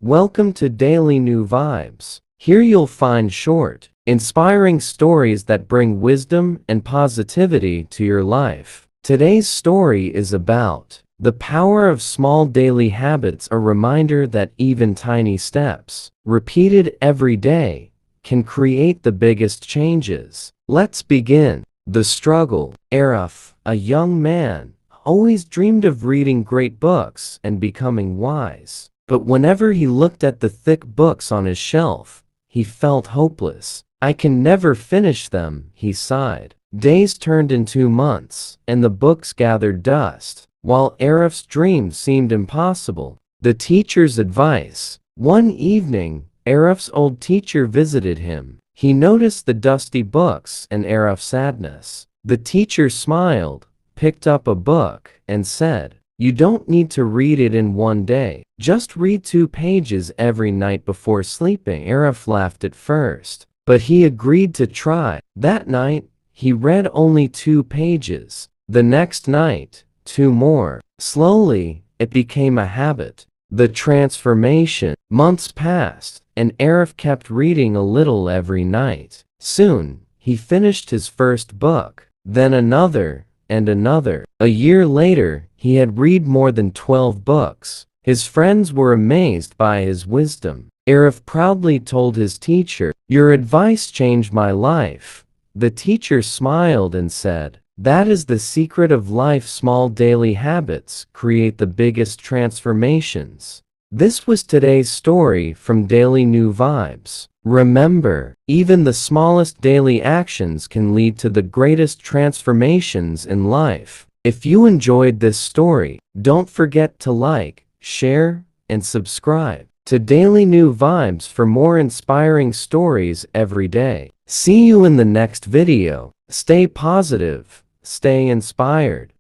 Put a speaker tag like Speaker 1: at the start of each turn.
Speaker 1: Welcome to Daily New Vibes. Here you'll find short, inspiring stories that bring wisdom and positivity to your life. Today's story is about the power of small daily habits, a reminder that even tiny steps, repeated every day, can create the biggest changes. Let's begin. The struggle. Arif, a young man, always dreamed of reading great books and becoming wise. But whenever he looked at the thick books on his shelf, he felt hopeless. "I can never finish them," he sighed. Days turned into months, and the books gathered dust, while Arif's dreams seemed impossible. The teacher's advice. One evening, Arif's old teacher visited him. He noticed the dusty books and Arif's sadness. The teacher smiled, picked up a book, and said, "You don't need to read it in one day. Just read 2 pages every night before sleeping." Arif laughed at first, but he agreed to try. That night, he read only 2 pages. The next night, 2 more. Slowly, it became a habit. The transformation. Months passed, and Arif kept reading a little every night. Soon, he finished his first book, then another, and another. A year later, he had read more than 12 books. His friends were amazed by his wisdom. Arif proudly told his teacher, "Your advice changed my life." The teacher smiled and said, "That is the secret of life. Small daily habits create the biggest transformations." This was today's story from Daily New Vibes. Remember, even the smallest daily actions can lead to the greatest transformations in life. If you enjoyed this story, don't forget to like, share, and subscribe to Daily New Vibes for more inspiring stories every day. See you in the next video. Stay positive, stay inspired.